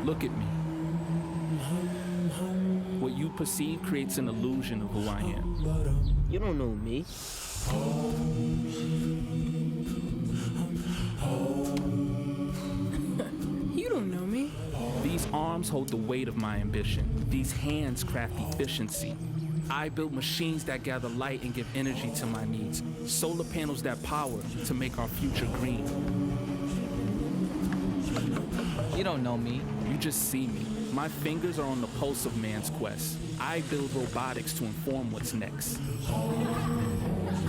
Look at me. What you perceive creates an illusion of who I am. You don't know me. You don't know me. These arms hold the weight of my ambition. These hands craft efficiency. I build machines that gather light and give energy to my needs. Solar panels that power to make our future green. You don't know me. You just see me. My fingers are on the pulse of man's quest. I build robotics to inform what's next.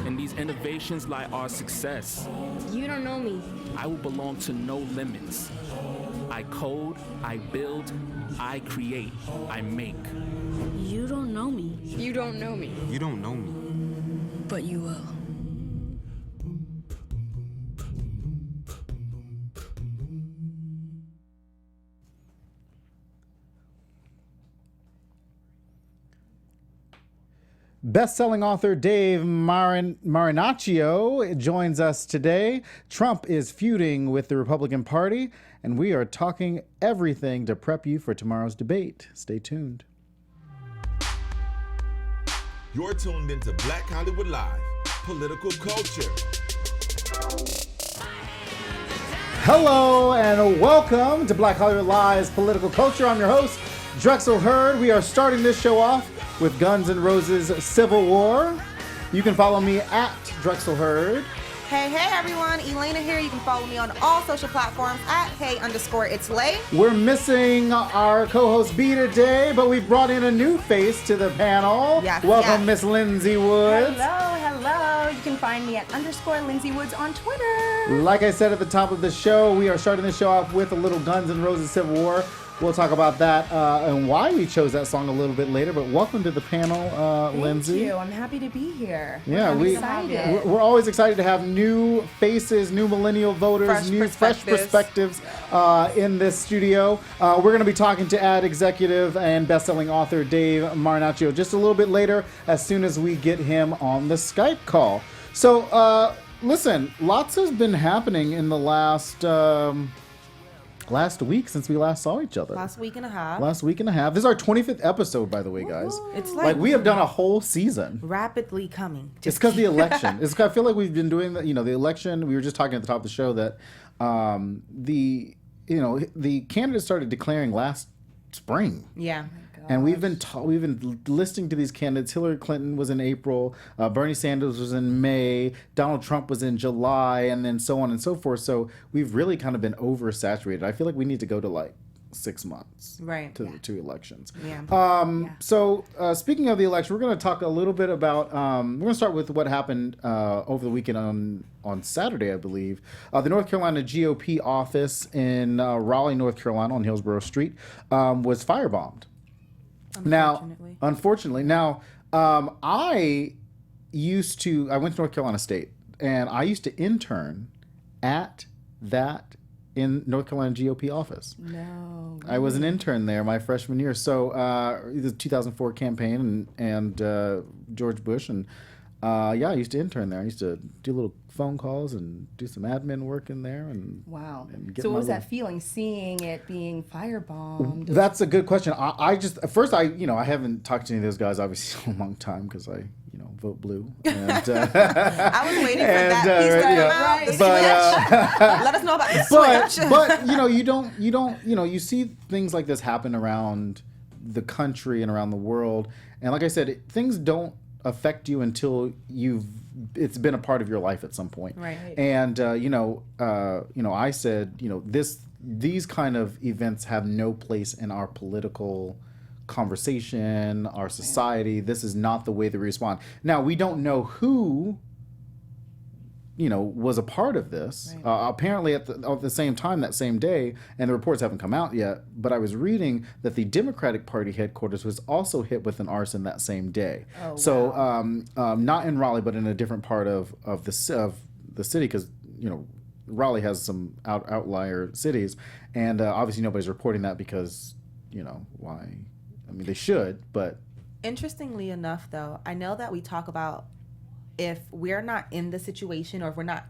In these innovations lie our success. You don't know me. I will belong to no limits. I code, I build, I create, I make. You don't know me. You don't know me. You don't know me. But you will. Best-selling author Dave Marinaccio joins us today. Trump is feuding with the Republican Party, and we are talking everything to prep you for tomorrow's debate. Stay tuned. You're tuned into Black Hollywood Live, political culture. Hello, and welcome to Black Hollywood Live's Political Culture. I'm your host, Drexel Heard. We are starting this show off with Guns N' Roses' Civil War. You can follow me at Drexel Heard. Hey everyone, Elayna here. You can follow me on all social platforms at @hey_it's_lay. We're missing our co-host B today, but we've brought in a new face to the panel. Yes, Welcome, yes. Miss Lindsay Woods. Hello. You can find me at _Lindsay Woods on Twitter. Like I said at the top of the show, we are starting the show off with a little Guns N' Roses Civil War. We'll talk about that and why we chose that song a little bit later. But welcome to the panel, Lindsay. Thank you. I'm happy to be here. Yeah, I'm excited. we're always excited to have new faces, new millennial voters, fresh perspectives in this studio. We're going to be talking to ad executive and best-selling author Dave Marinaccio just a little bit later, as soon as we get him on the Skype call. So, listen, lots has been happening in the last week since we last saw each other. Last week and a half. This is our 25th episode, by the way, guys. It's like we have done a whole season. Rapidly coming. It's because the election. I feel like we've been doing the election. We were just talking at the top of the show that the candidates started declaring last spring. Yeah. And we've been listening to these candidates. Hillary Clinton was in April, Bernie Sanders was in May, Donald Trump was in July, and then so on and so forth. So we've really kind of been oversaturated. I feel like we need to go to like 6 months to two elections. Yeah. So speaking of the election, we're going to talk a little bit about. We're going to start with what happened over the weekend on Saturday, I believe. The North Carolina GOP office in Raleigh, North Carolina, on Hillsborough Street, was firebombed. Unfortunately. I went to North Carolina State, and I used to intern at that in North Carolina GOP office. No. I was an intern there my freshman year. So the 2004 campaign and George Bush, and I used to intern there. I used to do little phone calls and do some admin work in there. Wow. And So what was that feeling, seeing it being firebombed? That's a good question. I just, at first, I haven't talked to any of those guys, obviously, in a long time, because I vote blue. And, I was waiting for that piece to come out. Let us know about the switch. But you see things like this happen around the country and around the world. And like I said, things don't affect you until it's been a part of your life at some point. Right. And I said, these kind of events have no place in our political conversation, our society. This is not the way they respond. Now, we don't know who was a part of this. Right. Apparently at the same time, that same day, and the reports haven't come out yet, but I was reading that the Democratic Party headquarters was also hit with an arson that same day. Oh, so wow. Not in Raleigh, but in a different part of the city, because Raleigh has some outlier cities, and obviously nobody's reporting that because why? I mean, they should, but Interestingly enough, though, I know that we talk about if we're not in the situation, or if we're not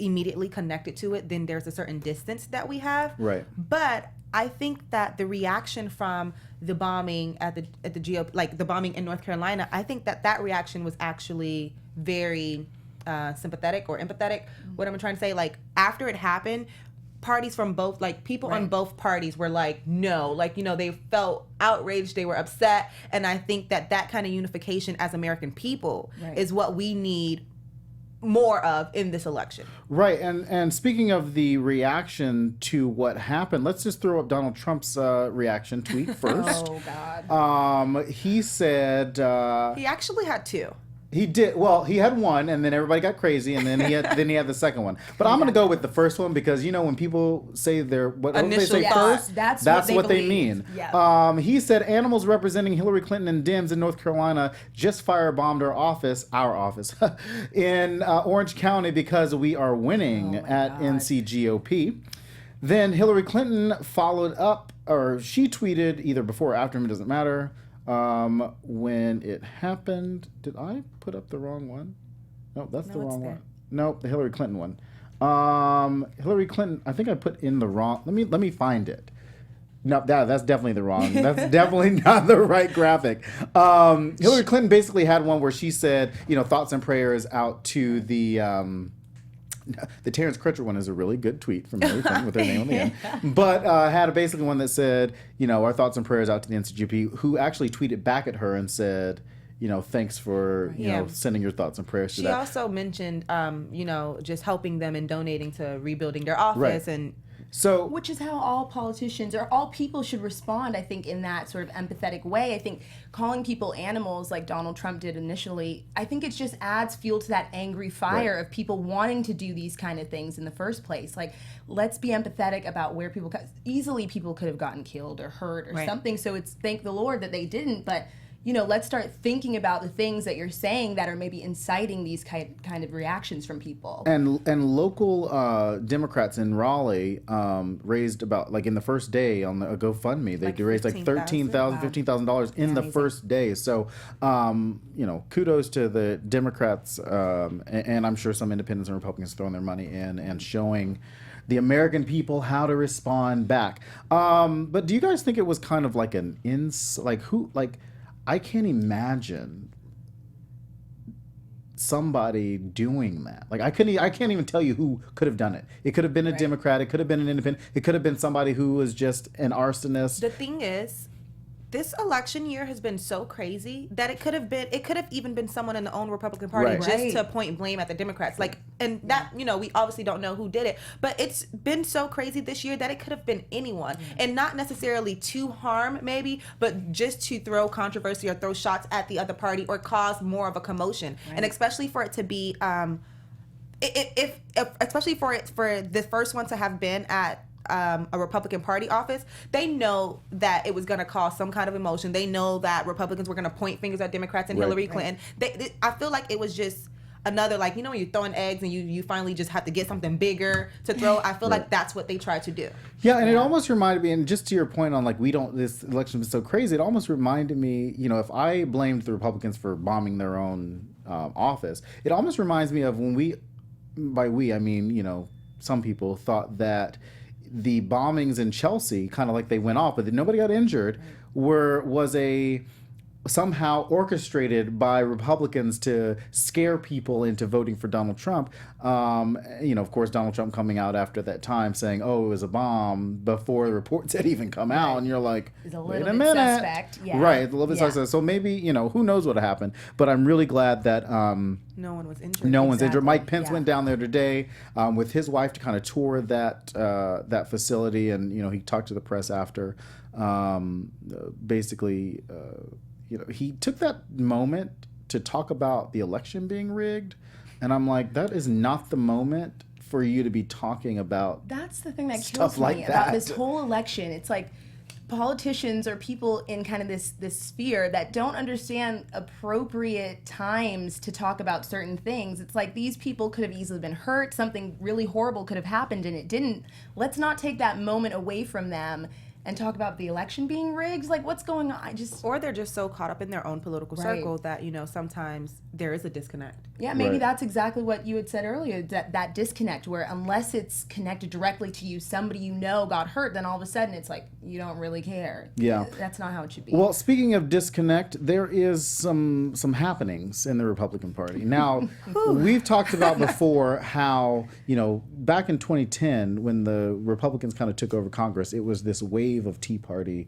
immediately connected to it, then there's a certain distance that we have. Right. But I think that the reaction from the bombing at the GOP, like the bombing in North Carolina, I think that reaction was actually very sympathetic or empathetic. What I'm trying to say, like after it happened, parties from both, like people on both parties were like, no, like, you know, they felt outraged, they were upset. And I think that kind of unification as American people is what we need more of in this election. Right. And speaking of the reaction to what happened, let's just throw up Donald Trump's reaction tweet first. Oh, God. He said... he actually had two. He did. Well, he had one, and then everybody got crazy, and then he had the second one. But I'm gonna go with the first one because you know when people say what they say first, that's what they mean. Yeah. He said animals representing Hillary Clinton and Dems in North Carolina just firebombed our office, in Orange County because we are winning at NCGOP. Then Hillary Clinton followed up, or she tweeted either before or after him, it doesn't matter. When it happened, did I put up the wrong one? No, that's the wrong one. No, the Hillary Clinton one. Hillary Clinton, I think I put in the wrong. Let me find it. No, that's definitely the wrong. That's definitely not the right graphic. Hillary Clinton basically had one where she said, you know, thoughts and prayers out to the Terrence Crutcher one is a really good tweet from Hillary Clinton with her name on the end. But had basically one that said, you know, our thoughts and prayers out to the NCGOP, who actually tweeted back at her and said, you know, thanks for, you know, sending your thoughts and prayers to that. She also mentioned, you know, just helping them and donating to rebuilding their office and... So, which is how all politicians or all people should respond, I think, in that sort of empathetic way. I think calling people animals like Donald Trump did initially, I think it just adds fuel to that angry fire of people wanting to do these kind of things in the first place. Like, let's be empathetic about where people could have gotten killed or hurt or something. So it's thank the Lord that they didn't, but you know, let's start thinking about the things that you're saying that are maybe inciting these kind of reactions from people. And local Democrats in Raleigh raised about, like in the first day on a GoFundMe, they raised like $15,000 in the first day. So, you know, kudos to the Democrats and I'm sure some independents and Republicans throwing their money in and showing the American people how to respond back. But do you guys think it was kind of like I can't imagine somebody doing that. Like I can't even tell you who could have done it. It could have been a Democrat. It could have been an independent. It could have been somebody who was just an arsonist. The thing is, this election year has been so crazy that it could have even been someone in the own Republican Party just to point blame at the Democrats. Like, and that, you know, we obviously don't know who did it, but it's been so crazy this year that it could have been anyone, and not necessarily to harm maybe, but just to throw controversy or throw shots at the other party or cause more of a commotion. And especially for it to be, especially for the first one to have been at a Republican Party office, they know that it was going to cause some kind of emotion. They know that Republicans were going to point fingers at Democrats and Hillary Clinton. I feel like it was just another, like, you know, when you're throwing eggs and you finally just have to get something bigger to throw. I feel like that's what they tried to do. Yeah, and it almost reminded me, and just to your point on like this election was so crazy, it almost reminded me, you know, if I blamed the Republicans for bombing their own office, it almost reminds me of when by we I mean, you know, some people thought that the bombings in Chelsea, kind of like they went off, but nobody got injured, was somehow orchestrated by Republicans to scare people into voting for Donald Trump. You know, of course, Donald Trump coming out after that time saying, "Oh, it was a bomb," before the reports had even come out, and you're like, "Wait a minute, suspect." Yeah. Right, a little bit suspect. So maybe, you know, who knows what happened? But I'm really glad that no one was injured. No one's injured. Mike Pence went down there today with his wife to kind of tour that facility, and you know, he talked to the press after. Basically, you know, he took that moment to talk about the election being rigged, and I'm like, that is not the moment for you to be talking about. That's the thing that stuff kills like me that. About this whole election. It's like politicians or people in kind of this sphere that don't understand appropriate times to talk about certain things. It's like these people could have easily been hurt. Something really horrible could have happened and it didn't. Let's not take that moment away from them and talk about the election being rigged. Like, what's going on? Or they're just so caught up in their own political Right. circle that, sometimes there is a disconnect. Yeah, maybe Right. that's exactly what you had said earlier, that disconnect where unless it's connected directly to you, somebody got hurt, then all of a sudden it's like you don't really care. Yeah. That's not how it should be. Well, speaking of disconnect, there is some happenings in the Republican Party. Now, we've talked about before how, back in 2010, when the Republicans kind of took over Congress, it was this wave of Tea Party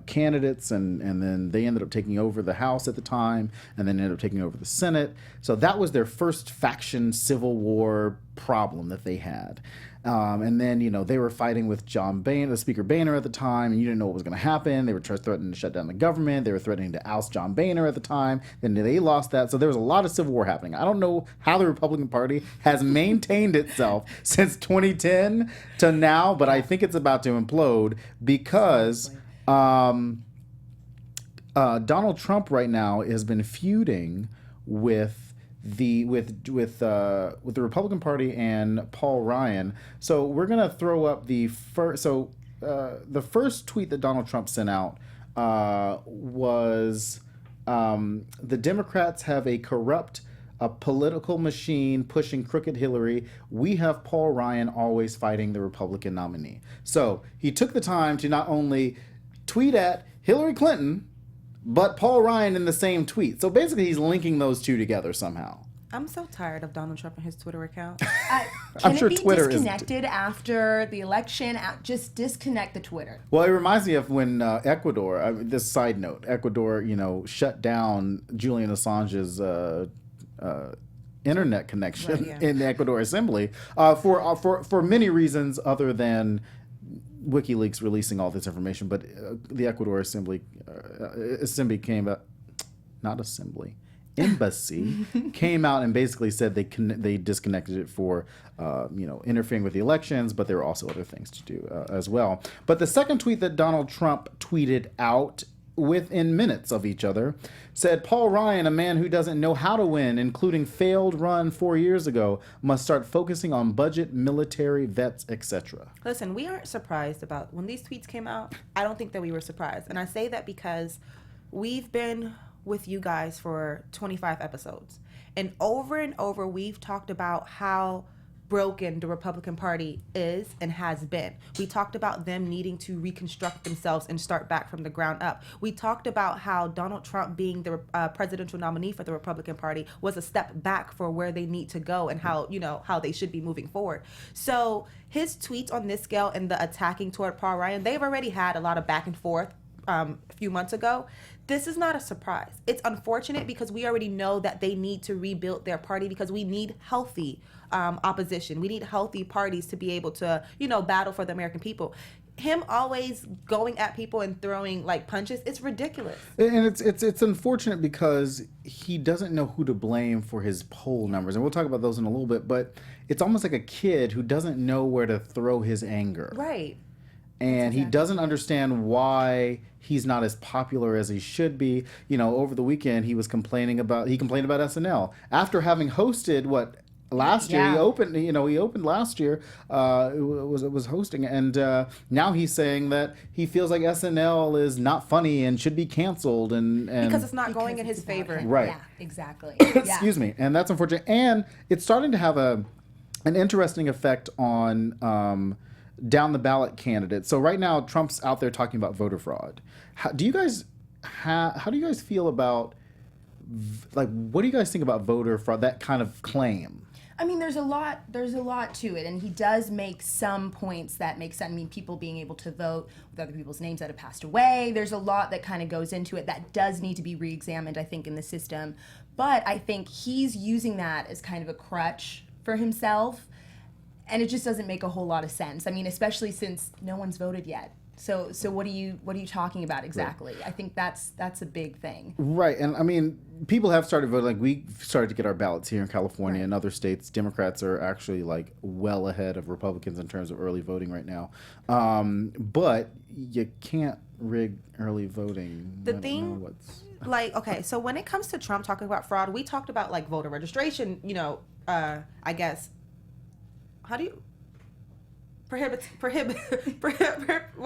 candidates, and then they ended up taking over the House at the time, and then ended up taking over the Senate. So that was their first faction civil war problem that they had. And then, they were fighting with John Boehner, Speaker Boehner at the time, and you didn't know what was going to happen. They were threatening to shut down the government. They were threatening to oust John Boehner at the time. Then they lost that. So there was a lot of civil war happening. I don't know how the Republican Party has maintained itself since 2010 to now, but I think it's about to implode because Donald Trump right now has been feuding with the Republican Party and Paul Ryan. So we're gonna throw up the first. So the first tweet that Donald Trump sent out was the Democrats have a corrupt political machine pushing crooked Hillary. We have Paul Ryan always fighting the Republican nominee. So he took the time to not only tweet at Hillary Clinton, but Paul Ryan in the same tweet. So basically he's linking those two together somehow. I'm so tired of Donald Trump and his Twitter account. Can sure it be Twitter is- disconnected after the election? Just disconnect the Twitter. Well, it reminds me of when Ecuador, this side note, Ecuador, shut down Julian Assange's internet connection Right, yeah. in the Ecuador Assembly for many reasons other than WikiLeaks releasing all this information. But the Ecuador Assembly Embassy came out and basically said they disconnected it for interfering with the elections, but there were also other things to do as well. But the second tweet that Donald Trump tweeted out within minutes of each other said, Paul Ryan, a man who doesn't know how to win, including failed run 4 years ago, must start focusing on budget, military, vets, etc. Listen, we aren't surprised about when these tweets came out. I don't think that we were surprised. And I say that because we've been with you guys for 25 episodes. And over we've talked about how broken the Republican Party is and has been. We talked about them needing to reconstruct themselves and start back from the ground up. We talked about how Donald Trump being the presidential nominee for the Republican Party was a step back for where they need to go and how they should be moving forward. So his tweets on this scale and the attacking toward Paul Ryan, they've already had a lot of back and forth a few months ago. This is not a surprise. It's unfortunate because we already know that they need to rebuild their party because we need healthy opposition. We need healthy parties to be able to, battle for the American people. Him always going at people and throwing punches, it's ridiculous. And it's unfortunate because he doesn't know who to blame for his poll numbers. And we'll talk about those in a little bit, but it's almost like a kid who doesn't know where to throw his anger. Right. And he doesn't understand why he's not as popular as he should be. Over the weekend he complained about SNL after having hosted last year. Yeah. He opened last year. It was hosting, and now he's saying that he feels like SNL is not funny and should be canceled, and Because it's not going in his favor. Right. Yeah, exactly. excuse me, and that's unfortunate. And it's starting to have an interesting effect on down the ballot candidates. So right now Trump's out there talking about voter fraud. How do you guys feel about what do you guys think about voter fraud, that kind of claim? I mean, there's a lot to it, and he does make some points that make sense. I mean, people being able to vote with other people's names that have passed away. There's a lot that kind of goes into it that does need to be re-examined, I think, in the system. But I think he's using that as kind of a crutch for himself, and it just doesn't make a whole lot of sense. I mean, especially since no one's voted yet. So what are you talking about exactly? Right. I think that's a big thing. Right, and I mean, people have started voting. We started to get our ballots here in California and other states. Democrats are actually well ahead of Republicans in terms of early voting right now. But you can't rig early voting. Okay, so when it comes to Trump talking about fraud, we talked about voter registration. I guess. How do you? what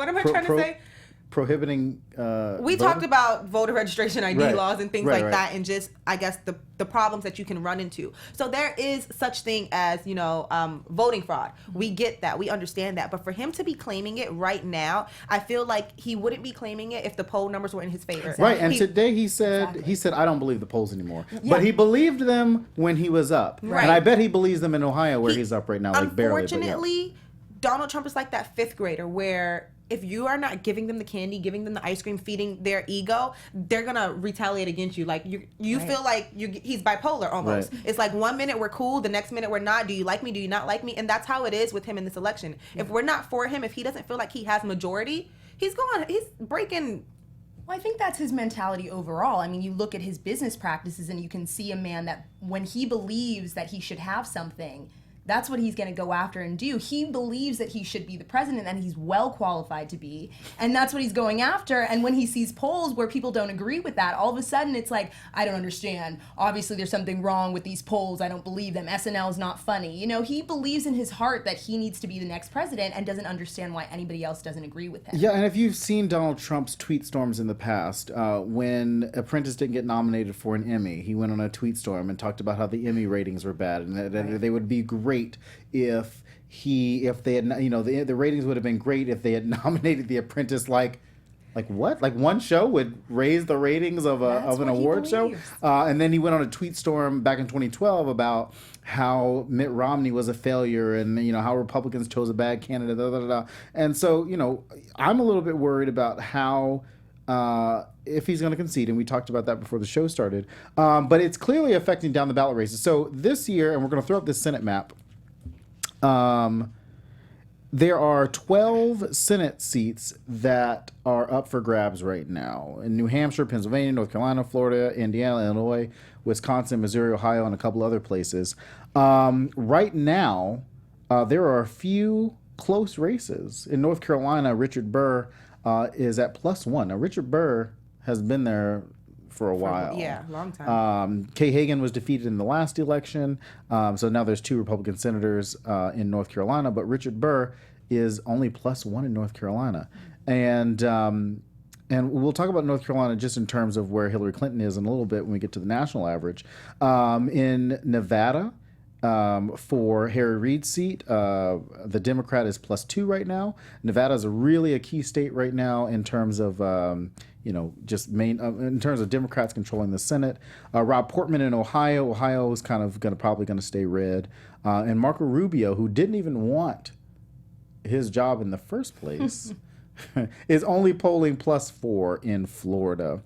am I trying to say? Prohibiting. We talked about voter registration ID Right. laws and things Right, like right. that, and just I guess the problems that you can run into. So there is such thing as voting fraud. We get that, we understand that, but for him to be claiming it right now, I feel like he wouldn't be claiming it if the poll numbers were in his favor. Right, and today he said I don't believe the polls anymore, but he believed them when he was up, Right. and I bet he believes them in Ohio where he's up right now, like barely. Unfortunately, Donald Trump is like that fifth grader where if you are not giving them the candy, giving them the ice cream, feeding their ego, they're gonna retaliate against you. Like you feel like he's bipolar almost. Right. It's like 1 minute we're cool, the next minute we're not. Do you like me? Do you not like me? And that's how it is with him in this election. If we're not for him, if he doesn't feel like he has majority, he's breaking. Well, I think that's his mentality overall. I mean, you look at his business practices and you can see a man that when he believes that he should have something, that's what he's going to go after and do. He believes that he should be the president and he's well qualified to be. And that's what he's going after. And when he sees polls where people don't agree with that, all of a sudden it's like, I don't understand. Obviously there's something wrong with these polls. I don't believe them. SNL is not funny. You know, he believes in his heart that he needs to be the next president and doesn't understand why anybody else doesn't agree with him. Yeah, and if you've seen Donald Trump's tweet storms in the past, when Apprentice didn't get nominated for an Emmy, he went on a tweet storm and talked about how the Emmy ratings were bad and that they would be great if they had, the ratings would have been great if they had nominated The Apprentice. Like what? Like one show would raise the ratings of an award show? And then he went on a tweet storm back in 2012 about how Mitt Romney was a failure and how Republicans chose a bad candidate. And so I'm a little bit worried about how. If he's going to concede, and we talked about that before the show started, but it's clearly affecting down the ballot races. So this year, and we're going to throw up this Senate map, there are 12 Senate seats that are up for grabs right now in New Hampshire, Pennsylvania, North Carolina, Florida, Indiana, Illinois, Wisconsin, Missouri, Ohio, and a couple other places. Right now, there are a few close races. In North Carolina, Richard Burr is at +1. Now, Richard Burr has been there for a while. Long time. Kay Hagan was defeated in the last election, so now there's 2 Republican senators in North Carolina, but Richard Burr is only +1 in North Carolina. And we'll talk about North Carolina just in terms of where Hillary Clinton is in a little bit when we get to the national average. In Nevada, for Harry Reid's seat, the Democrat is +2 right now. Nevada is really a key state right now in terms of in terms of Democrats controlling the Senate. Rob Portman in Ohio. Ohio is kind of probably going to stay red. And Marco Rubio, who didn't even want his job in the first place, is only polling +4 in Florida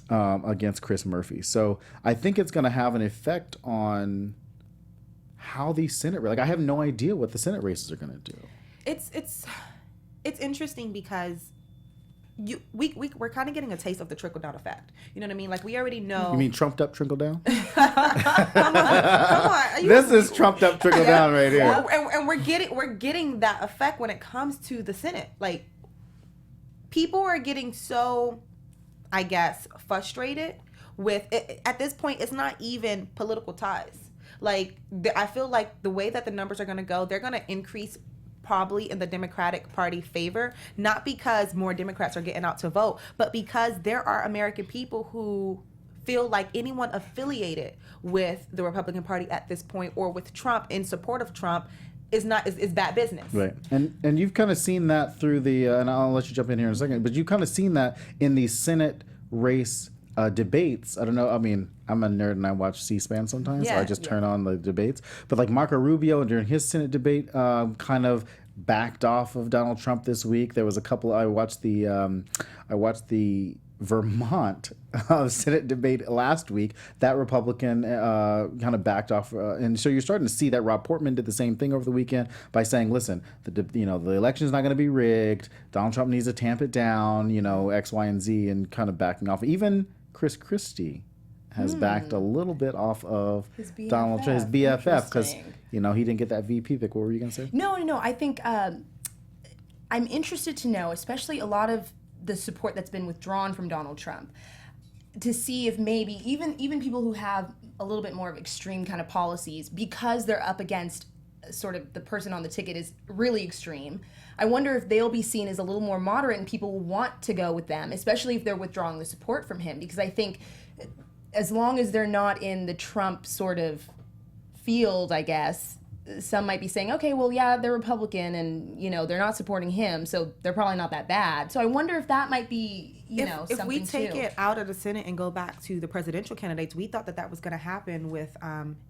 against Chris Murphy. So I think it's going to have an effect on how these Senate I have no idea what the Senate races are going to do. It's interesting because we're kind of getting a taste of the trickle down effect. You know what I mean? Like we already know. You mean trumped up trickle down? Come on. This is trumped up trickle down right here. And we're getting that effect when it comes to the Senate. Like people are getting so, I guess, frustrated with it. At this point, it's not even political ties. Like I feel like the way that the numbers are going to go, they're going to increase probably in the Democratic Party favor, not because more Democrats are getting out to vote, but because there are American people who feel like anyone affiliated with the Republican Party at this point or with Trump in support of Trump is bad business. Right. And you've kind of seen that through the and I'll let you jump in here in a second, but you've kind of seen that in the Senate race debates. I don't know. I mean, I'm a nerd and I watch C-SPAN sometimes, so I just turn on the debates. But like Marco Rubio during his Senate debate kind of backed off of Donald Trump this week. There was a couple. I watched the Vermont Senate debate last week. That Republican kind of backed off, and so you're starting to see that Rob Portman did the same thing over the weekend by saying, "Listen, the election is not going to be rigged. Donald Trump needs to tamp it down. X, Y, and Z," and kind of backing off. Even Chris Christie has backed a little bit off of Donald Trump, his BFF, because he didn't get that VP pick. What were you going to say? No. I think I'm interested to know, especially a lot of the support that's been withdrawn from Donald Trump, to see if maybe even people who have a little bit more of extreme kind of policies, because they're up against sort of the person on the ticket is really extreme. I wonder if they'll be seen as a little more moderate and people will want to go with them, especially if they're withdrawing the support from him. Because I think as long as they're not in the Trump sort of field, I guess, some might be saying, okay, well, yeah, they're Republican and, you know, they're not supporting him, so they're probably not that bad. So I wonder if that might be, if we take too. it out of the Senate and go back to the presidential candidates, we thought that was going to happen with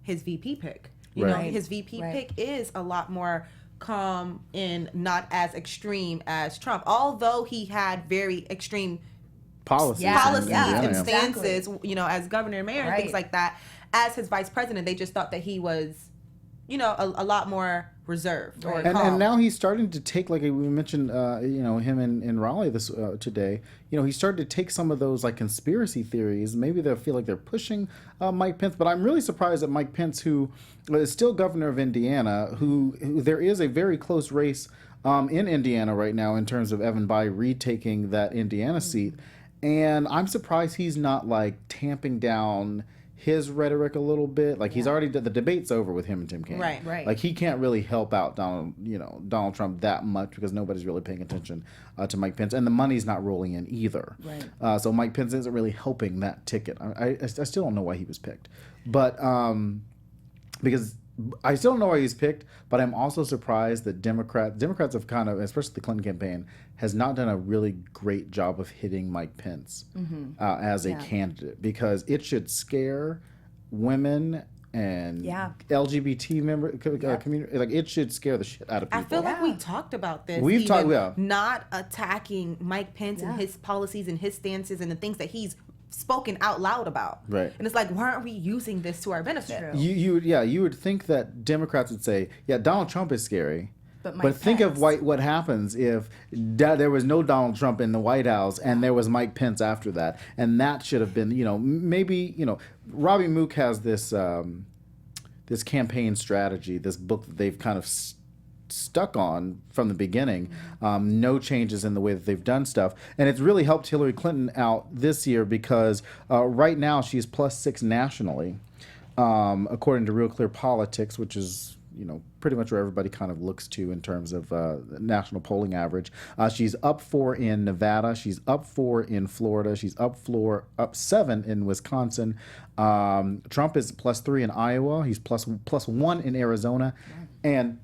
his VP pick. You know, his VP pick is a lot more calm and not as extreme as Trump, although he had very extreme policies and stances, you know, as governor and mayor and things like that. As his vice president, they just thought that he was, you know, a lot more reserved or calm. And now he's starting to take, like we mentioned, you know, him in Raleigh this today. You know, he started to take some of those like conspiracy theories. Maybe they feel like they're pushing Mike Pence, but I'm really surprised that Mike Pence, who is still governor of Indiana, who there is a very close race in Indiana right now in terms of Evan Bayh retaking that Indiana seat, and I'm surprised he's not like tamping down his rhetoric a little bit. Like he's already the debate's over with him and Tim Kaine. Right. Like he can't really help out Donald Trump that much because nobody's really paying attention to Mike Pence, and the money's not rolling in either. Right. So Mike Pence isn't really helping that ticket. I still don't know why he was picked, but because I still don't know why he's picked. But I'm also surprised that Democrats have kind of, especially the Clinton campaign, has not done a really great job of hitting Mike Pence as a candidate, because it should scare women and LGBT community. Like it should scare the shit out of people. I feel like we taled about this. We've talked, not attacking Mike Pence and his policies and his stances and the things that he's spoken out loud about. Right. And it's like, why aren't we using this to our benefit? You would think that Democrats would say, yeah, Donald Trump is scary. But think of what happens if there was no Donald Trump in the White House and there was Mike Pence after that. And that should have been, maybe, Robbie Mook has this this campaign strategy, this book that they've kind of stuck on from the beginning. No changes in the way that they've done stuff. And it's really helped Hillary Clinton out this year because right now she's +6 nationally, according to Real Clear Politics, which is pretty much where everybody kind of looks to in terms of national polling average. She's up 4 in Nevada. She's up 4 in Florida. She's up 7 in Wisconsin. Trump is +3 in Iowa. He's +1 in Arizona, and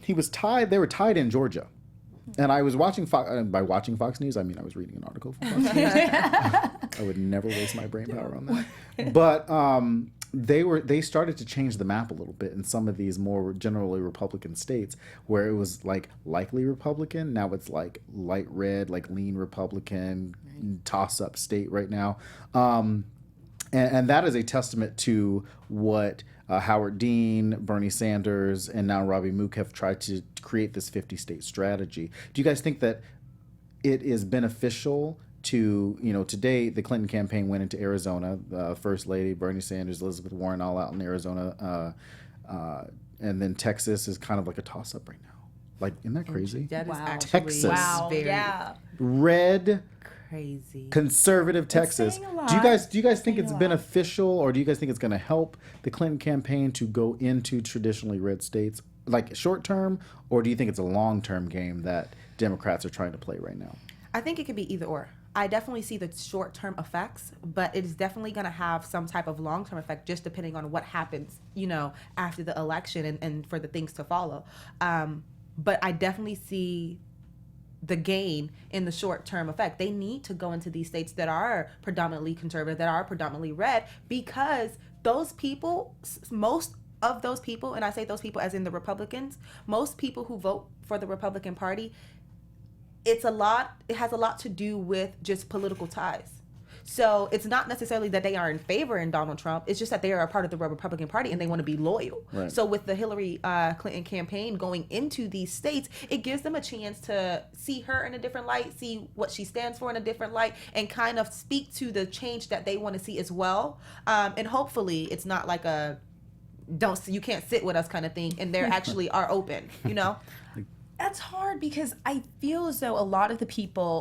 he was tied. They were tied in Georgia. And I was watching by watching Fox News, I mean I was reading an article from Fox News. I would never waste my brain power on that. But they started to change the map a little bit in some of these more generally Republican states where it was like likely Republican. Now it's like light red, like lean Republican, toss-up state right now. And that is a testament to what Howard Dean, Bernie Sanders, and now Robbie Mook have tried to create this 50-state strategy. Do you guys think that it is beneficial to, today the Clinton campaign went into Arizona, First Lady, Bernie Sanders, Elizabeth Warren all out in Arizona, and then Texas is kind of like a toss-up right now. Like, isn't that crazy? That is actually Texas. Red, crazy. Conservative Texas. Do you guys think it's beneficial, or do you guys think it's going to help the Clinton campaign to go into traditionally red states, like short term, or do you think it's a long term game that Democrats are trying to play right now? I think it could be either or. I definitely see the short term effects, but it is definitely going to have some type of long term effect, just depending on what happens, after the election and for the things to follow. But I definitely see the gain in the short-term effect. They need to go into these states that are predominantly conservative, that are predominantly red, because those people, most of those people, and I say those people as in the Republicans, most people who vote for the Republican Party, it has a lot to do with just political ties. So it's not necessarily that they are in favor in Donald Trump. It's just that they are a part of the Republican Party and they want to be loyal. Right. So with the Hillary Clinton campaign going into these states, it gives them a chance to see her in a different light, see what she stands for in a different light, and kind of speak to the change that they want to see as well. And hopefully it's not like you can't sit with us kind of thing, and they actually are open, That's hard because I feel as though a lot of the people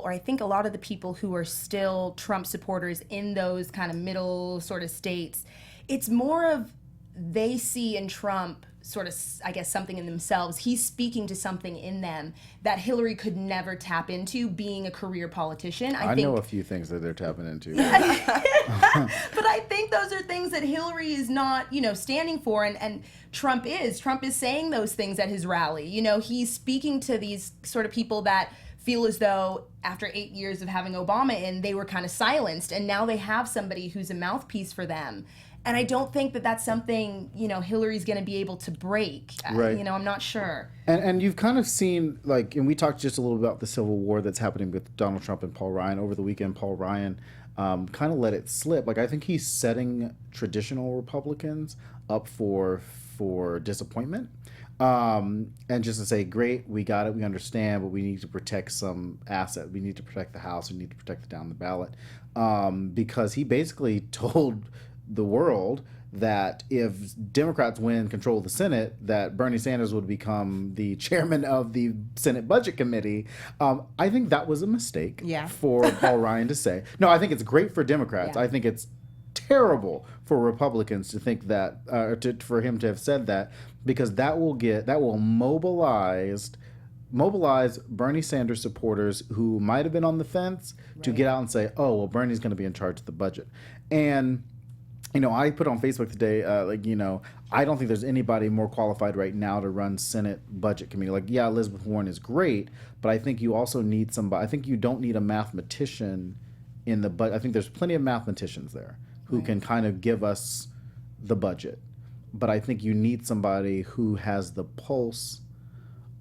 who are still Trump supporters in those kind of middle sort of states, it's more of they see in Trump sort of, I guess, something in themselves. He's speaking to something in them that Hillary could never tap into, being a career politician. I know a few things that they're tapping into. But I think those are things that Hillary is not, standing for, and Trump is. Trump is saying those things at his rally. He's speaking to these sort of people that feel as though after 8 years of having Obama in, they were kind of silenced, and now they have somebody who's a mouthpiece for them. And I don't think that that's something, Hillary's going to be able to break. Right. I'm not sure. And you've kind of seen, and we talked just a little about the civil war that's happening with Donald Trump and Paul Ryan. Over the weekend, Paul Ryan kind of let it slip. I think he's setting traditional Republicans up for disappointment. And just to say, great, we got it, we understand, but we need to protect some asset. We need to protect the House. We need to protect the down the ballot. Because he basically told the world that if Democrats win control of the Senate, that Bernie Sanders would become the chairman of the Senate Budget Committee. I think that was a mistake for Paul Ryan to say. No, I think it's great for Democrats. Yeah. I think it's terrible for Republicans to think that, for him to have said that, because that will mobilize Bernie Sanders supporters who might have been on the fence to get out and say, oh, well, Bernie's going to be in charge of the budget. And I put on Facebook today, I don't think there's anybody more qualified right now to run Senate Budget Committee. Elizabeth Warren is great, but I think you also need somebody. I think you don't need a mathematician in the budget. I think there's plenty of mathematicians there who can kind of give us the budget. But I think you need somebody who has the pulse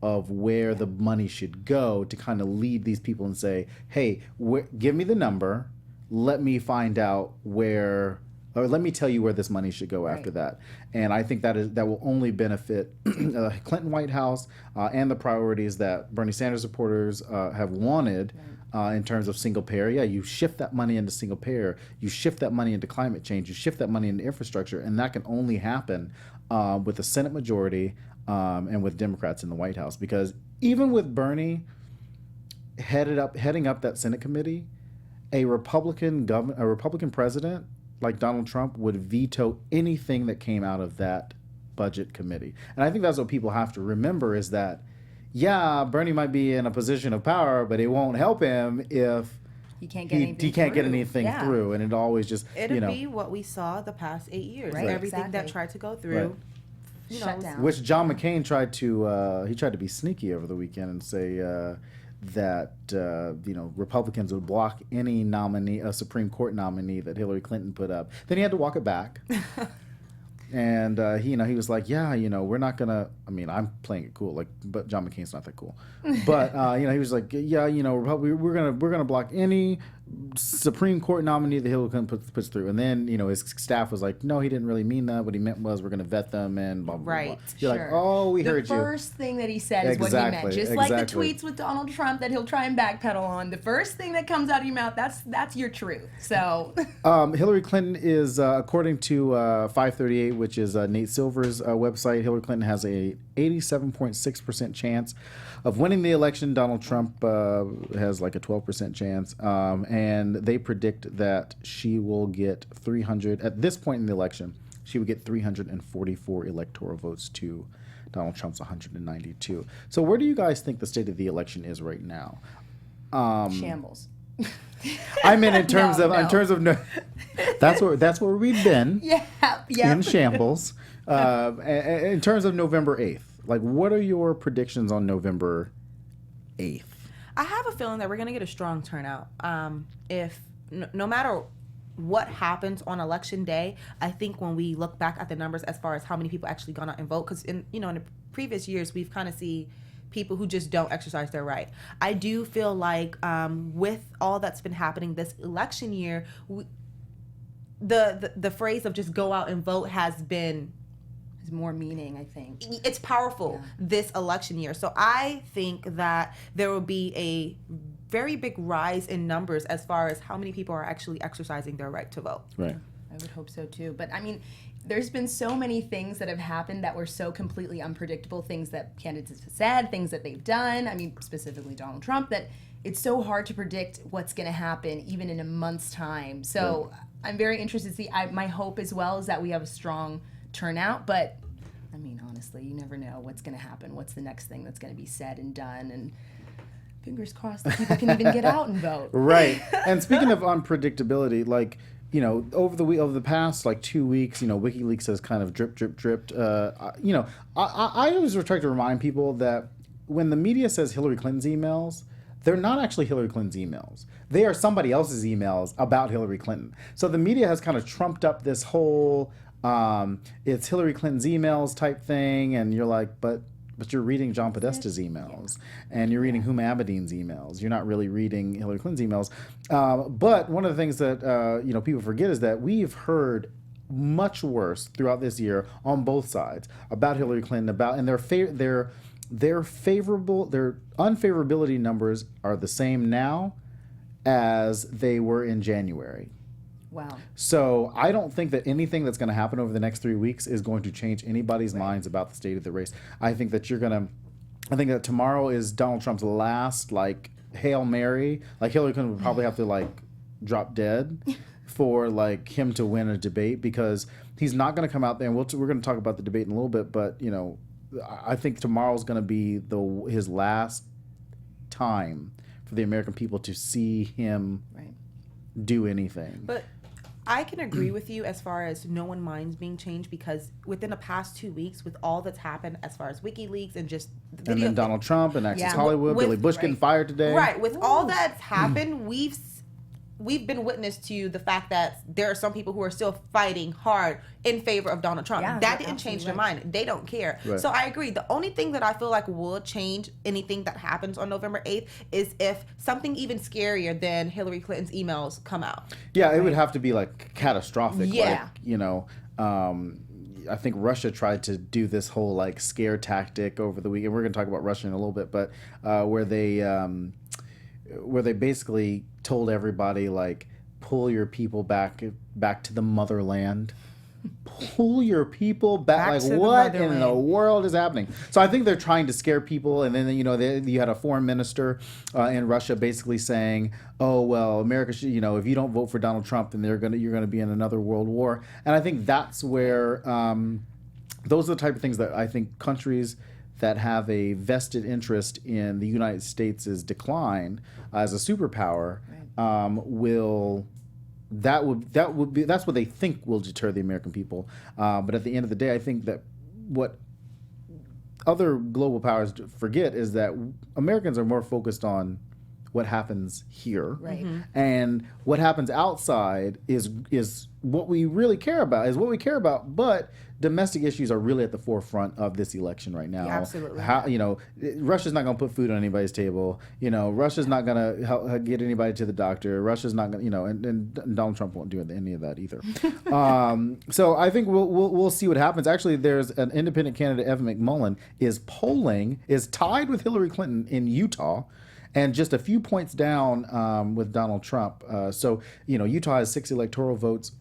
of where the money should go to kind of lead these people and say, hey, give me the number. Let me find out where... or let me tell you where this money should go after that. And I think that will only benefit Clinton White House and the priorities that Bernie Sanders supporters have wanted in terms of single payer. Yeah, you shift that money into single payer. You shift that money into climate change. You shift that money into infrastructure. And that can only happen with a Senate majority and with Democrats in the White House. Because even with Bernie heading up that Senate committee, a Republican president like Donald Trump would veto anything that came out of that budget committee. And I think that's what people have to remember is that, Bernie might be in a position of power, but it won't help him if he can't get anything through. And it always just, It'll be what we saw the past 8 years. Right. Everything that tried to go through. Shut down. Which John McCain tried to be sneaky over the weekend and say that Republicans would block any nominee, a Supreme Court nominee that Hillary Clinton put up. Then he had to walk it back. And he was like, we're not gonna. I mean, I'm playing it cool, but John McCain's not that cool. But he was like, we're gonna block any Supreme Court nominee that Hillary Clinton puts through. And then his staff was like, no, he didn't really mean that. What he meant was we're gonna vet them and blah blah blah. Right. You're like, oh, we heard you. The first thing that he said is what he meant. Just like the tweets with Donald Trump that he'll try and backpedal on. The first thing that comes out of your mouth, that's your truth. So. Hillary Clinton is, according to 538, which is Nate Silver's website, Hillary Clinton has a 87.6% chance of winning the election. Donald Trump has like a 12% chance. And they predict that she will get 300, at this point in the election, she would get 344 electoral votes to Donald Trump's 192. So where do you guys think the state of the election is right now? Shambles. I mean, in terms of that's where we've been. In shambles. In terms of November 8th, what are your predictions on November 8th? I have a feeling that we're going to get a strong turnout. If no matter what happens on election day, I think when we look back at the numbers as far as how many people actually gone out and vote, because in the previous years we've kind of seen people who just don't exercise their right. I do feel like with all that's been happening this election year, the phrase of just go out and vote has more meaning, I think. It's powerful this election year. So I think that there will be a very big rise in numbers as far as how many people are actually exercising their right to vote. Right. I would hope so too. But I mean, there's been so many things that have happened that were so completely unpredictable, things that candidates have said, things that they've done. I mean, specifically Donald Trump, that it's so hard to predict what's going to happen even in a month's time. So I'm very interested to see. My hope as well is that we have a strong turnout. But I mean, honestly, you never know what's going to happen. What's the next thing that's going to be said and done? And fingers crossed that people can even get out and vote. Right. And speaking of unpredictability, like, you know, over the past like 2 weeks, you know, WikiLeaks has kind of dripped. You know, I always try to remind people that when the media says Hillary Clinton's emails, they're not actually Hillary Clinton's emails. They are somebody else's emails about Hillary Clinton. So the media has kind of trumped up this whole it's Hillary Clinton's emails type thing, and you're like, but you're reading John Podesta's emails, and you're reading Huma Abedin's emails. You're not really reading Hillary Clinton's emails. But one of the things that you know, people forget is that we've heard much worse throughout this year on both sides about Hillary Clinton, and their unfavorability numbers are the same now as they were in January. Wow. So I don't think that anything that's going to happen over the next 3 weeks is going to change anybody's minds about the state of the race. I think that I think that tomorrow is Donald Trump's last, like, Hail Mary. Like, Hillary Clinton would probably have to, like, drop dead for, like, him to win a debate, because he's not going to come out there, and we're going to talk about the debate in a little bit, but, you know, I think tomorrow's going to be his last time for the American people to see him do anything. But I can agree with you as far as no one minds being changed, because within the past 2 weeks, with all that's happened as far as WikiLeaks and just the video, and then Donald Trump and Access Yeah. Hollywood, Billy Bush getting fired today. Right. With all that's happened, we've been witness to the fact that there are some people who are still fighting hard in favor of Donald Trump. Yeah, that you're didn't change their absolutely mind. They don't care. Right. So I agree. The only thing that I feel like will change anything that happens on November 8th is if something even scarier than Hillary Clinton's emails come out. Yeah, it would have to be like catastrophic. Yeah. Like, you know, I think Russia tried to do this whole like scare tactic over the weekend. We're going to talk about Russia in a little bit, but where they basically told everybody, like, pull your people back to the motherland. Pull your people back. Back to Like, the what in the motherland. world is happening? So I think they're trying to scare people. And then, you know, you had a foreign minister in Russia basically saying, oh, well, America should, you know, if you don't vote for Donald Trump, then you're going to be in another world war. And I think that's where those are the type of things that I think countries that have a vested interest in the United States' decline as a superpower that's what they think will deter the American people. But at the end of the day, I think that what other global powers forget is that Americans are more focused on what happens here, Right. and what happens outside is what we really care about. But domestic issues are really at the forefront of this election right now. Yeah, absolutely. You know, Russia's not going to put food on anybody's table. You know, Russia's not going to get anybody to the doctor. Russia's not going to, you know, and Donald Trump won't do any of that either. So I think we'll see what happens. Actually, there's an independent candidate, Evan McMullin, is tied with Hillary Clinton in Utah, and just a few points down with Donald Trump. So, you know, Utah has 6 electoral votes.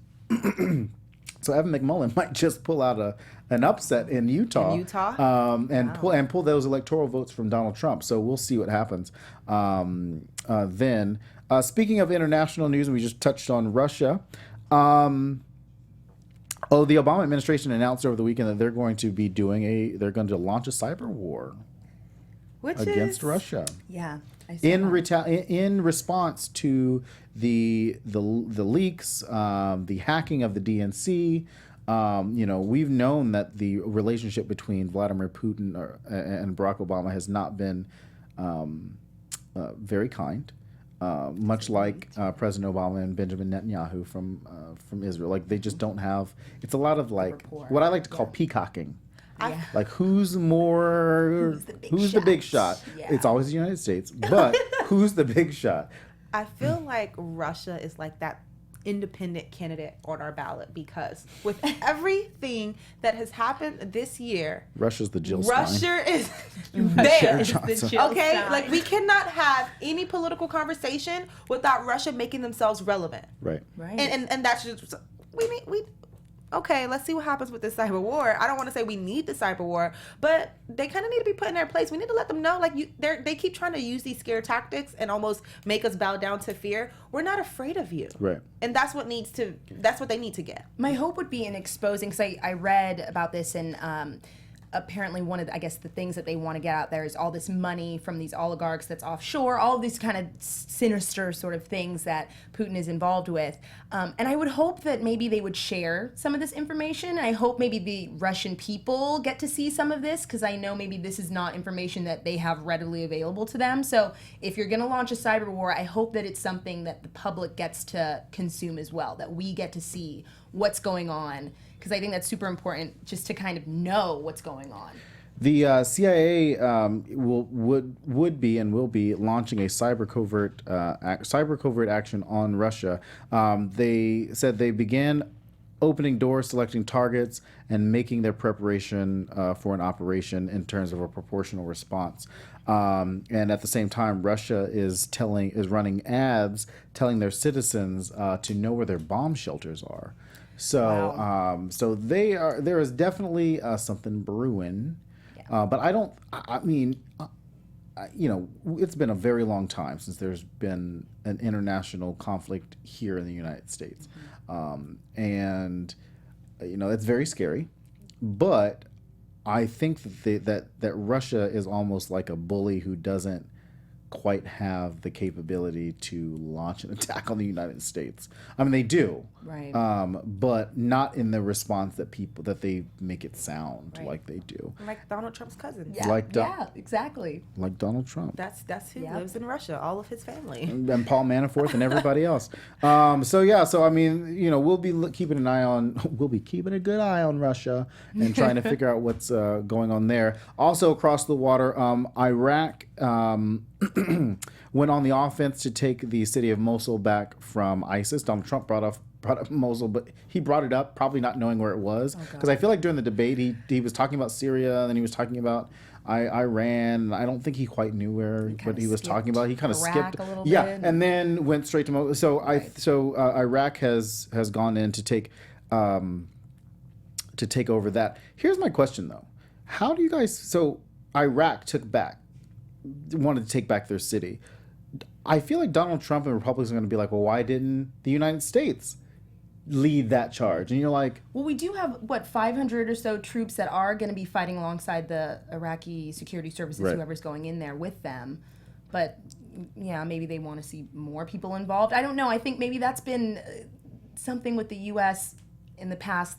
So Evan McMullin might just pull out an upset in Utah. And pull those electoral votes from Donald Trump. So we'll see what happens then. Speaking of international news, we just touched on Russia. The Obama administration announced over the weekend that they're going to launch a cyber war against Russia. Yeah. I saw that. In response to the leaks, the hacking of the DNC, you know, we've known that the relationship between Vladimir Putin and Barack Obama has not been very kind, much like President Obama and Benjamin Netanyahu from Israel. Like, they just don't have. It's a lot of like what I like to call peacocking. Like, who's the big shot? Yeah. It's always the United States, but who's the big shot? I feel like Russia is like that independent candidate on our ballot, because with everything that has happened this year, Russia's the Jill Stein. Russia is there. Johnson. Okay, like, we cannot have any political conversation without Russia making themselves relevant. Right. Right. And that's just we okay, let's see what happens with this cyber war. I don't want to say we need the cyber war, but they kind of need to be put in their place. We need to let them know, like, they keep trying to use these scare tactics and almost make us bow down to fear. We're not afraid of you. Right. And that's what they need to get. My hope would be in exposing, because I read about this in apparently one of the, I guess the things that they want to get out there is all this money from these oligarchs that's offshore, all of these kind of sinister sort of things that Putin is involved with. And I would hope that maybe they would share some of this information. And I hope maybe the Russian people get to see some of this, because I know maybe this is not information that they have readily available to them. So if you're going to launch a cyber war, I hope that it's something that the public gets to consume as well, that we get to see what's going on, because I think that's super important just to kind of know what's going on. The CIA would be and will be launching a cyber covert action on Russia. They said they began opening doors, selecting targets, and making their preparation for an operation in terms of a proportional response. And at the same time, Russia is running ads telling their citizens to know where their bomb shelters are. So, Wow. So there is definitely something brewing, but I mean, it's been a very long time since there's been an international conflict here in the United States, and it's very scary, but I think that Russia is almost like a bully who doesn't quite have the capability to launch an attack on the United States. I mean, they do, Right. But not in the response that they make it sound Right. like they do. Like Donald Trump's cousins. Yeah, Like yeah, exactly. Like Donald Trump. That's who Yep. lives in Russia, all of his family. And Paul Manafort and everybody else. So I mean, we'll be keeping a good eye on Russia and trying to figure out what's going on there. Also across the water, Iraq went on the offense to take the city of Mosul back from ISIS. Donald Trump brought up Mosul, but he brought it up probably not knowing where it was, because I feel like during the debate he was talking about Syria, and then he was talking about Iran. I don't think he quite knew what he was talking about. He kind of Iraq skipped a little yeah, bit. and then went straight to Mosul. So Iraq has gone in to take over that. Here's my question though: how do you guys? So Iraq wanted to take back their city. I feel like Donald Trump and Republicans are going to be like, well, why didn't the United States lead that charge? And you're like, Well, we do have, 500 or so troops that are going to be fighting alongside the Iraqi security services, Right. whoever's going in there with them. But, yeah, maybe they want to see more people involved. I don't know. I think maybe that's been something with the U.S. in the past,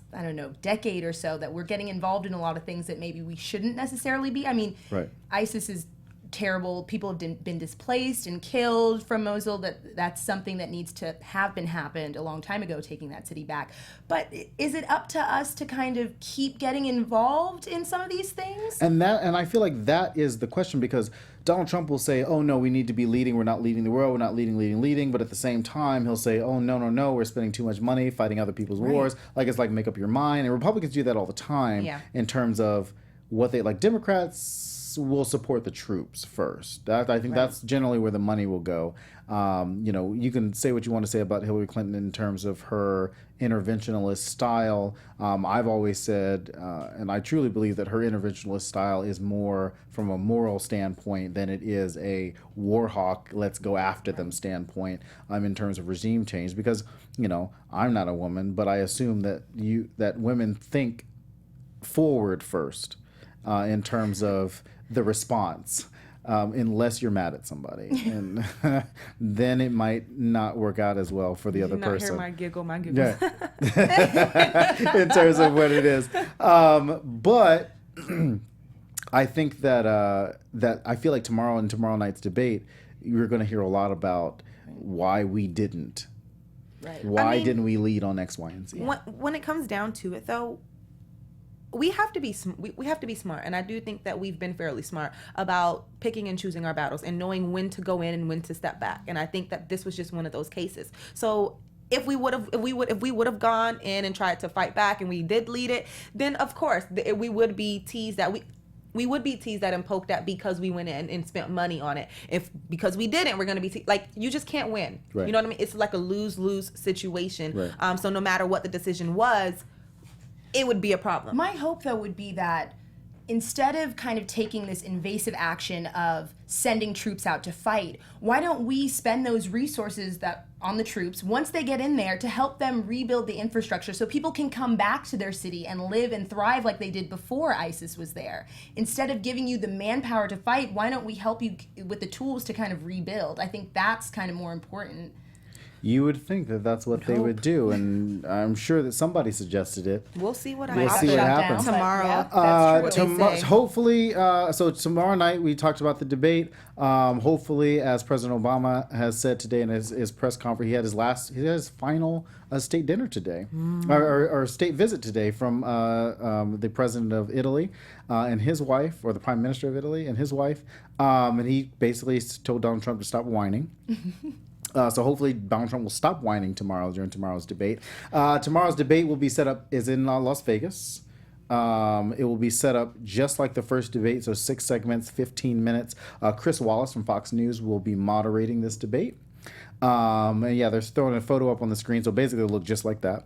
decade or so, that we're getting involved in a lot of things that maybe we shouldn't necessarily be. I mean, Right. ISIS is terrible. People have been displaced and killed from Mosul. That's something that needs to have happened a long time ago, taking that city back. But is it up to us to kind of keep getting involved in some of these things? and I feel like that is the question, because Donald Trump will say, oh no, we need to be leading. We're not leading the world. We're not leading. But at the same time, he'll say, oh no, we're spending too much money fighting other people's wars. Like, it's like, make up your mind. And Republicans do that all the time. Yeah. In terms of what they like. Democrats will support the troops first. I think that's generally where the money will go. You can say what you want to say about Hillary Clinton in terms of her interventionist style. I've always said, and I truly believe that her interventionist style is more from a moral standpoint than it is a war hawk, let's go after them standpoint in terms of regime change. Because, I'm not a woman, but I assume that women think forward first in terms of the response, unless you're mad at somebody, and then it might not work out as well for the other person. My giggle. Yeah. In terms of what it is, but I think that I feel like tomorrow night's debate, you're going to hear a lot about why we didn't. Right. Why didn't we lead on X, Y, and Z? When it comes down to it, though, we have to be smart, and I do think that we've been fairly smart about picking and choosing our battles and knowing when to go in and when to step back. And I think that this was just one of those cases. So if we would have gone in and tried to fight back, and we did lead it, then of course we would be teased that we would be teased at and poked at because we went in and spent money on it. Because we didn't, we're going to be like, you just can't win. Right. You know what I mean? It's like a lose-lose situation. Right. So no matter what the decision was, it would be a problem. My hope, though, would be that instead of kind of taking this invasive action of sending troops out to fight, why don't we spend those resources that on the troops once they get in there to help them rebuild the infrastructure so people can come back to their city and live and thrive like they did before ISIS was there. Instead of giving you the manpower to fight, why don't we help you with the tools to kind of rebuild? I think that's kind of more important. You would think that that's what they would do, and I'm sure that somebody suggested it. We'll see what We'll happens see what happens. tomorrow. That's true. Hopefully, so tomorrow night we talked about the debate. Hopefully, as President Obama has said today in his press conference, he had his final state dinner today, or state visit today from the president of Italy and his wife, or the prime minister of Italy and his wife, and he basically told Donald Trump to stop whining. So hopefully Donald Trump will stop whining during tomorrow's debate. Tomorrow's debate will be set up is in Las Vegas. It will be set up just like the first debate, so 6 segments, 15 minutes. Chris Wallace from Fox News will be moderating this debate. And yeah, they're throwing a photo up on the screen, so basically it'll look just like that.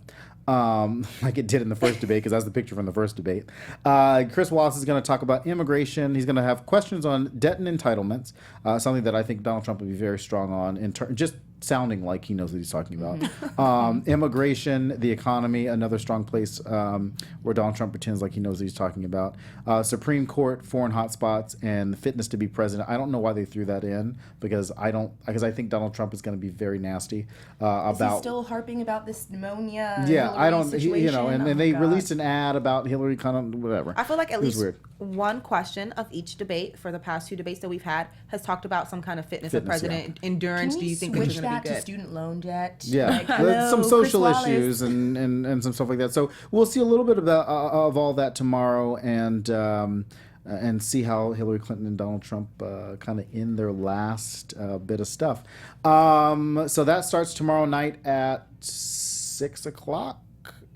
Like it did in the first debate, because that's the picture from the first debate. Chris Wallace is going to talk about immigration. He's going to have questions on debt and entitlements, something that I think Donald Trump will be very strong on, just sounding like he knows what he's talking about. Immigration, the economy, another strong place where Donald Trump pretends like he knows what he's talking about. Supreme Court, foreign hotspots, and fitness to be president. I don't know why they threw that in, because I think Donald Trump is going to be very nasty about. Is he still harping about this pneumonia? Yeah, Hillary I don't. situation? And they released an ad about Hillary Clinton, whatever. I feel like at least weird. one question of each debate for the past 2 debates that we've had has talked about some kind of fitness of president, endurance. Can Do we you think switch it's going to that be to good? student loan debt? Yeah, Like, some hello, social Chris Wallace. issues and some stuff like that. So we'll see a little bit of that of all that tomorrow, and see how Hillary Clinton and Donald Trump kind of end their last bit of stuff. So that starts tomorrow night at 6 o'clock.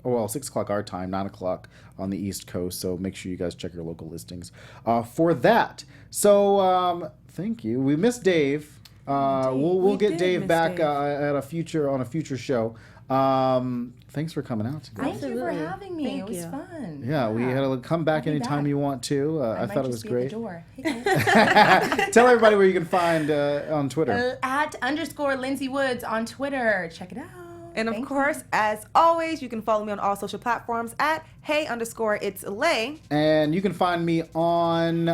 Well, 6 o'clock our time, 9 o'clock on the East Coast. So make sure you guys check your local listings for that. So thank you. We missed Dave. We'll get Dave back on a future show. Thanks for coming out today. Thank you for having me. It was fun. Yeah, we had to come back I'll be anytime back. you want to. I thought it was great. At the door. Hey, guys. Tell everybody where you can find on Twitter. At _Lindsay Woods on Twitter. Check it out. And of Thank course, you. as always, you can follow me on all social platforms at hey_it's Lay. And you can find me on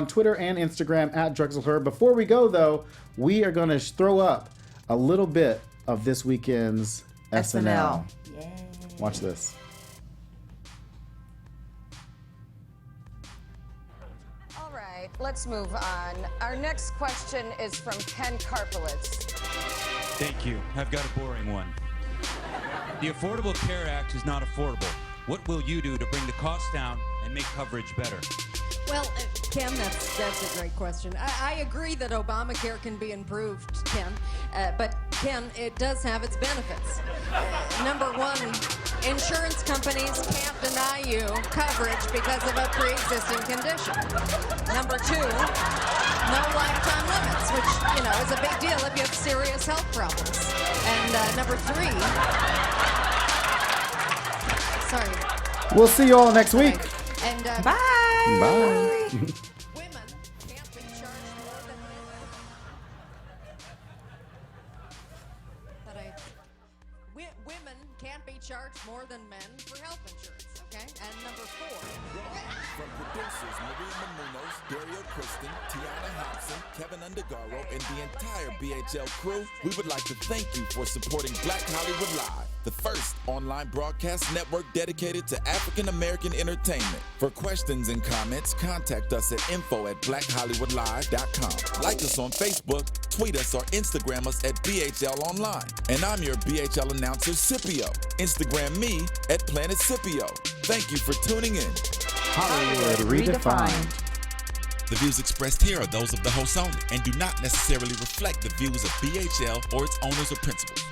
Twitter and Instagram at Drexel Heard. Before we go, though, we are going to throw up a little bit of this weekend's SNL. Yay. Watch this. All right, let's move on. Our next question is from Ken Karpowitz. Thank you. I've got a boring one. The Affordable Care Act is not affordable. What will you do to bring the cost down and make coverage better? Well, Ken, that's a great question. I agree that Obamacare can be improved, Ken, but Ken, it does have its benefits. Number one, insurance companies can't deny you coverage because of a pre-existing condition. Number two, no lifetime limits, which, is a big deal if you have serious health problems. And number three, sorry. We'll see you all next week. And Bye. Bye. women can't be charged more than men. Women can't be charged more than men for health insurance, okay? And number four. From producers Maria Menounos, Dario Kristen, Tiana Hobson, Keven Undergaro, and the entire BHL crew, we would like to thank you for supporting Black Hollywood Live, the first online broadcast network dedicated to African American entertainment. For questions and comments, contact us at info@blackhollywoodlive.com. Like us on Facebook, tweet us, or Instagram us at BHL Online. And I'm your BHL announcer, Scipio. Instagram me at Planet Scipio. Thank you for tuning in. Hollywood Redefined. The views expressed here are those of the host only and do not necessarily reflect the views of BHL or its owners or principals.